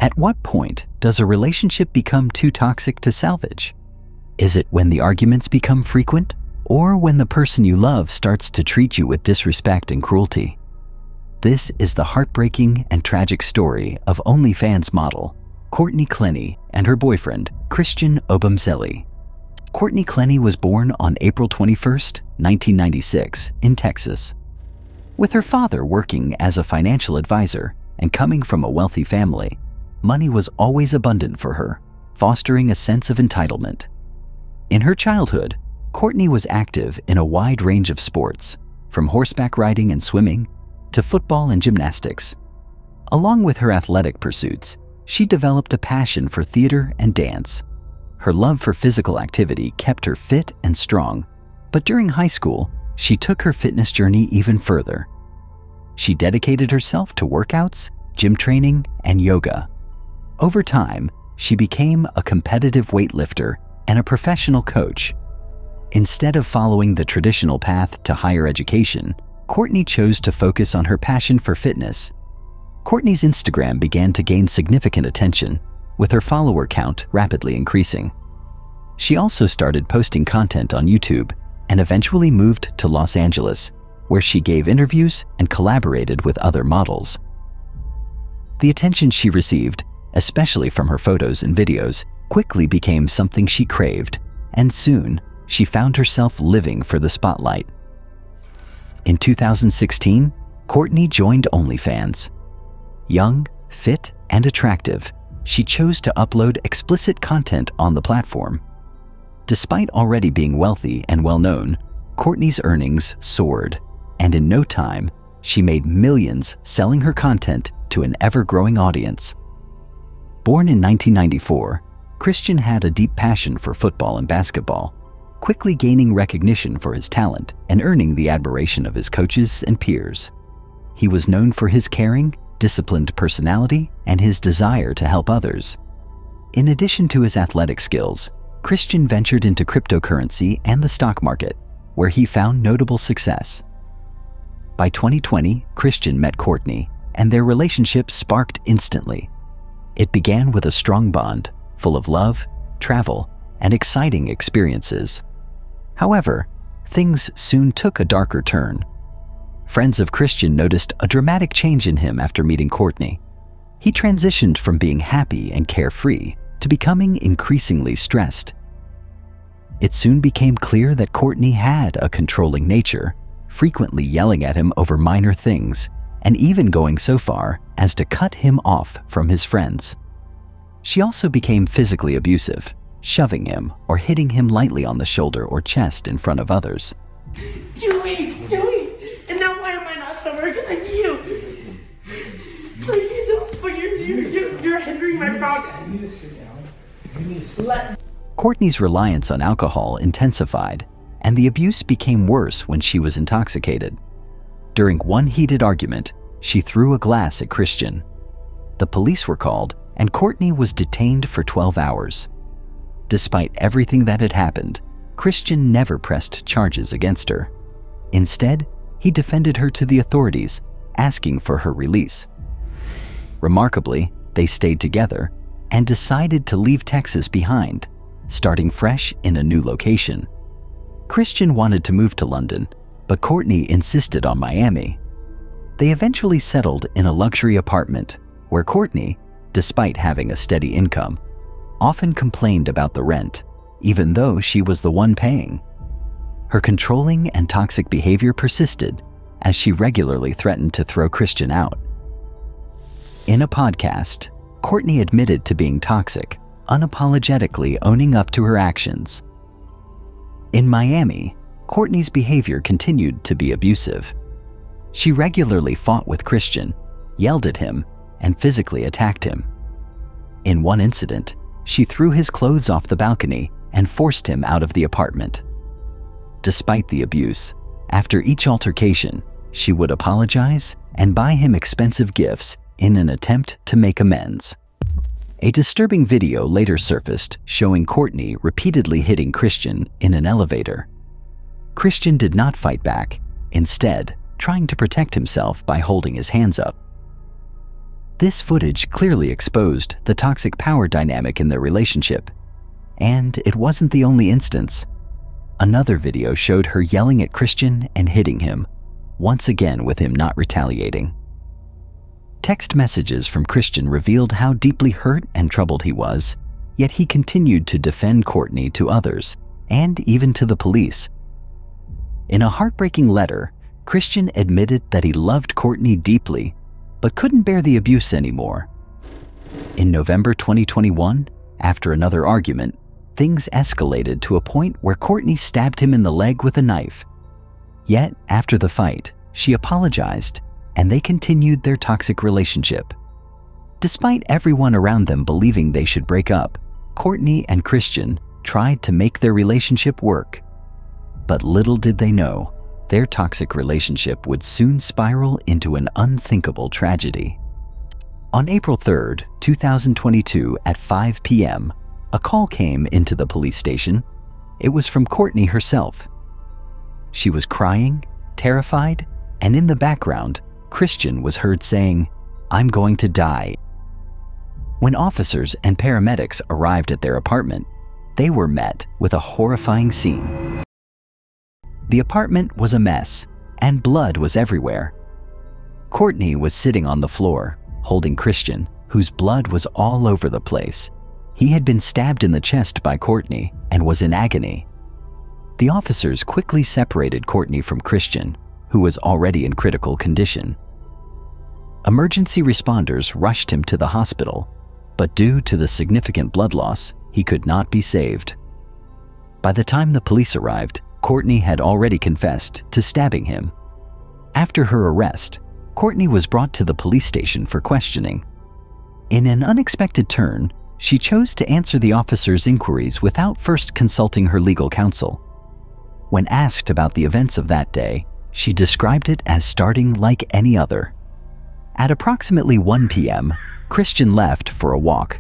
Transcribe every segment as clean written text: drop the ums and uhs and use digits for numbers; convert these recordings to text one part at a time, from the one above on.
At what point does a relationship become too toxic to salvage? Is it when the arguments become frequent, or when the person you love starts to treat you with disrespect and cruelty? This is the heartbreaking and tragic story of OnlyFans model Courtney Clenney and her boyfriend, Christian Obumseli. Courtney Clenney was born on April 21, 1996, in Texas. With her father working as a financial advisor and coming from a wealthy family, money was always abundant for her, fostering a sense of entitlement. In her childhood, Courtney was active in a wide range of sports, from horseback riding and swimming to football and gymnastics. Along with her athletic pursuits, she developed a passion for theater and dance. Her love for physical activity kept her fit and strong, but during high school, she took her fitness journey even further. She dedicated herself to workouts, gym training, and yoga. Over time, she became a competitive weightlifter and a professional coach. Instead of following the traditional path to higher education, Courtney chose to focus on her passion for fitness. Courtney's Instagram began to gain significant attention, with her follower count rapidly increasing. She also started posting content on YouTube and eventually moved to Los Angeles, where she gave interviews and collaborated with other models. The attention she received, especially from her photos and videos, quickly became something she craved, and soon she found herself living for the spotlight. In 2016, Courtney joined OnlyFans. Young, fit, and attractive, she chose to upload explicit content on the platform. Despite already being wealthy and well-known, Courtney's earnings soared, and in no time, she made millions selling her content to an ever-growing audience. Born in 1994, Christian had a deep passion for football and basketball, quickly gaining recognition for his talent and earning the admiration of his coaches and peers. He was known for his caring, disciplined personality and his desire to help others. In addition to his athletic skills, Christian ventured into cryptocurrency and the stock market, where he found notable success. By 2020, Christian met Courtney, and their relationship sparked instantly. It began with a strong bond, full of love, travel, and exciting experiences. However, things soon took a darker turn. Friends of Christian noticed a dramatic change in him after meeting Courtney. He transitioned from being happy and carefree to becoming increasingly stressed. It soon became clear that Courtney had a controlling nature, frequently yelling at him over minor things, and even going so far as to cut him off from his friends. She also became physically abusive, shoving him or hitting him lightly on the shoulder or chest in front of others. 2 weeks, 2 weeks! And now why am I not somewhere? Because of you! But you're hindering my progress. You need to sit down. You need to sit. Courtney's reliance on alcohol intensified, and the abuse became worse when she was intoxicated. During one heated argument, she threw a glass at Christian. The police were called, and Courtney was detained for 12 hours. Despite everything that had happened, Christian never pressed charges against her. Instead, he defended her to the authorities, asking for her release. Remarkably, they stayed together and decided to leave Texas behind, starting fresh in a new location. Christian wanted to move to London, but Courtney insisted on Miami. They eventually settled in a luxury apartment where Courtney, despite having a steady income, often complained about the rent, even though she was the one paying. Her controlling and toxic behavior persisted as she regularly threatened to throw Christian out. In a podcast, Courtney admitted to being toxic, unapologetically owning up to her actions. In Miami, Courtney's behavior continued to be abusive. She regularly fought with Christian, yelled at him, and physically attacked him. In one incident, she threw his clothes off the balcony and forced him out of the apartment. Despite the abuse, after each altercation, she would apologize and buy him expensive gifts in an attempt to make amends. A disturbing video later surfaced showing Courtney repeatedly hitting Christian in an elevator. Christian did not fight back, instead trying to protect himself by holding his hands up. This footage clearly exposed the toxic power dynamic in their relationship. And it wasn't the only instance. Another video showed her yelling at Christian and hitting him, once again with him not retaliating. Text messages from Christian revealed how deeply hurt and troubled he was, yet he continued to defend Courtney to others, and even to the police. In a heartbreaking letter, Christian admitted that he loved Courtney deeply, but couldn't bear the abuse anymore. In November 2021, after another argument, things escalated to a point where Courtney stabbed him in the leg with a knife. Yet, after the fight, she apologized, and they continued their toxic relationship. Despite everyone around them believing they should break up, Courtney and Christian tried to make their relationship work. But little did they know, their toxic relationship would soon spiral into an unthinkable tragedy. On April 3rd, 2022 at 5 p.m., a call came into the police station. It was from Courtney herself. She was crying, terrified, and in the background, Christian was heard saying, "I'm going to die." When officers and paramedics arrived at their apartment, they were met with a horrifying scene. The apartment was a mess, and blood was everywhere. Courtney was sitting on the floor, holding Christian, whose blood was all over the place. He had been stabbed in the chest by Courtney and was in agony. The officers quickly separated Courtney from Christian, who was already in critical condition. Emergency responders rushed him to the hospital, but due to the significant blood loss, he could not be saved. By the time the police arrived, Courtney had already confessed to stabbing him. After her arrest, Courtney was brought to the police station for questioning. In an unexpected turn, she chose to answer the officers' inquiries without first consulting her legal counsel. When asked about the events of that day, she described it as starting like any other. At approximately 1 p.m., Christian left for a walk.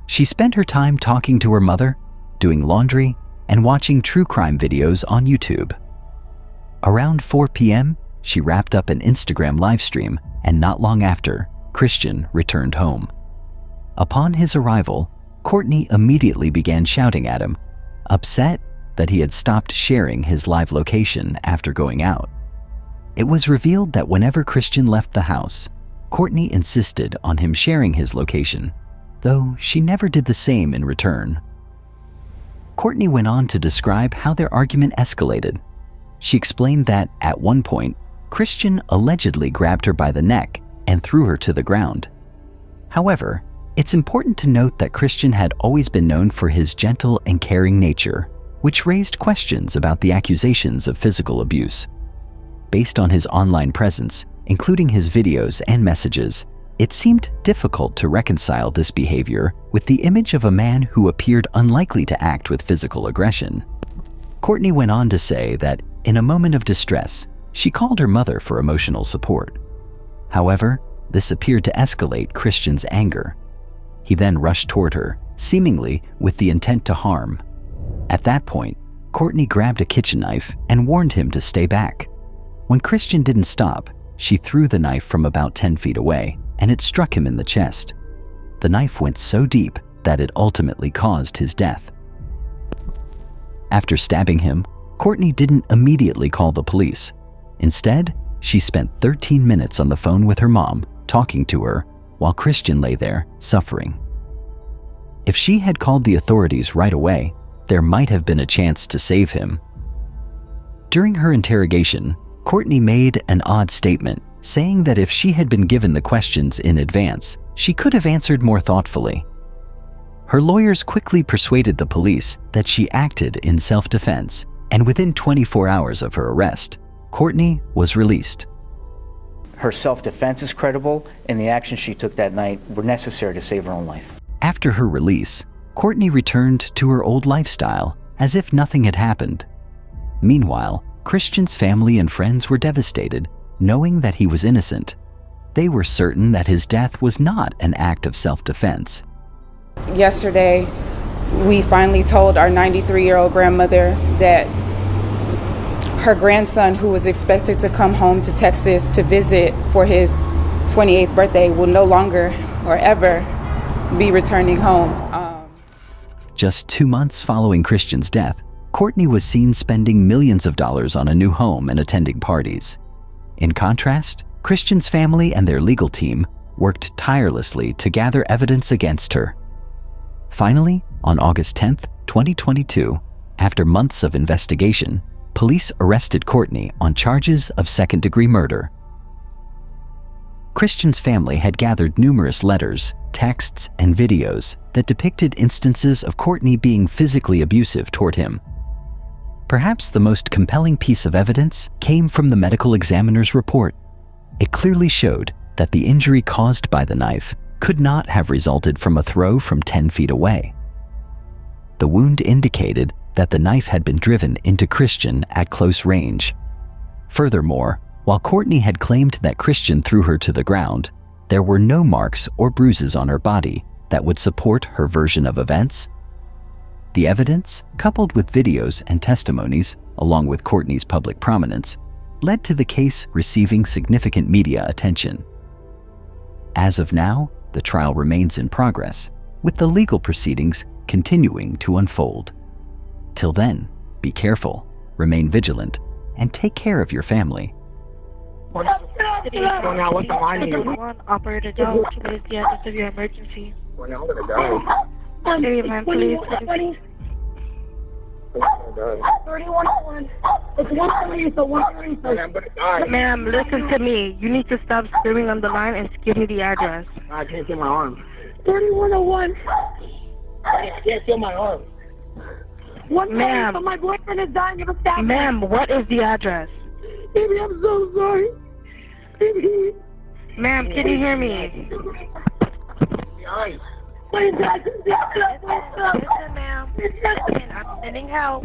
She spent her time talking to her mother, doing laundry, and watching true crime videos on YouTube. Around 4 p.m., she wrapped up an Instagram livestream, and not long after, Christian returned home. Upon his arrival, Courtney immediately began shouting at him, upset that he had stopped sharing his live location after going out. It was revealed that whenever Christian left the house, Courtney insisted on him sharing his location, though she never did the same in return. Courtney went on to describe how their argument escalated. She explained that, at one point, Christian allegedly grabbed her by the neck and threw her to the ground. However, it's important to note that Christian had always been known for his gentle and caring nature, which raised questions about the accusations of physical abuse. Based on his online presence, including his videos and messages, it seemed difficult to reconcile this behavior with the image of a man who appeared unlikely to act with physical aggression. Courtney went on to say that, in a moment of distress, she called her mother for emotional support. However, this appeared to escalate Christian's anger. He then rushed toward her, seemingly with the intent to harm. At that point, Courtney grabbed a kitchen knife and warned him to stay back. When Christian didn't stop, she threw the knife from about 10 feet away, and it struck him in the chest. The knife went so deep that it ultimately caused his death. After stabbing him, Courtney didn't immediately call the police. Instead, she spent 13 minutes on the phone with her mom, talking to her, while Christian lay there, suffering. If she had called the authorities right away, there might have been a chance to save him. During her interrogation, Courtney made an odd statement, saying that if she had been given the questions in advance, she could have answered more thoughtfully. Her lawyers quickly persuaded the police that she acted in self-defense, and within 24 hours of her arrest, Courtney was released. Her self-defense is credible, and the actions she took that night were necessary to save her own life. After her release, Courtney returned to her old lifestyle as if nothing had happened. Meanwhile, Christian's family and friends were devastated, knowing that he was innocent. They were certain that his death was not an act of self-defense. Yesterday, we finally told our 93-year-old grandmother that her grandson, who was expected to come home to Texas to visit for his 28th birthday will no longer or ever be returning home. Just 2 months following Christian's death, Courtney was seen spending millions of dollars on a new home and attending parties. In contrast, Christian's family and their legal team worked tirelessly to gather evidence against her. Finally, on August 10, 2022, after months of investigation, police arrested Courtney on charges of second-degree murder. Christian's family had gathered numerous letters, texts, and videos that depicted instances of Courtney being physically abusive toward him. Perhaps the most compelling piece of evidence came from the medical examiner's report. It clearly showed that the injury caused by the knife could not have resulted from a throw from 10 feet away. The wound indicated that the knife had been driven into Christian at close range. Furthermore, while Courtney had claimed that Christian threw her to the ground, there were no marks or bruises on her body that would support her version of events. The evidence, coupled with videos and testimonies, along with Courtney's public prominence, led to the case receiving significant media attention. As of now, the trial remains in progress, with the legal proceedings continuing to unfold. Till then, be careful, remain vigilant, and take care of your family. Operator Joe, what is the address of your emergency? Area man, please. 3101. It's 130, so 130. Ma'am, listen to me. You need to stop screaming on the line and give me the address. I can't feel my arm. 3101. I can't feel my arm. Ma'am, my boyfriend is dying of a stab. Ma'am, what is the address? Baby, I'm so sorry. Baby. Ma'am, can you hear me? What is that? Listen, ma'am. I'm sending help.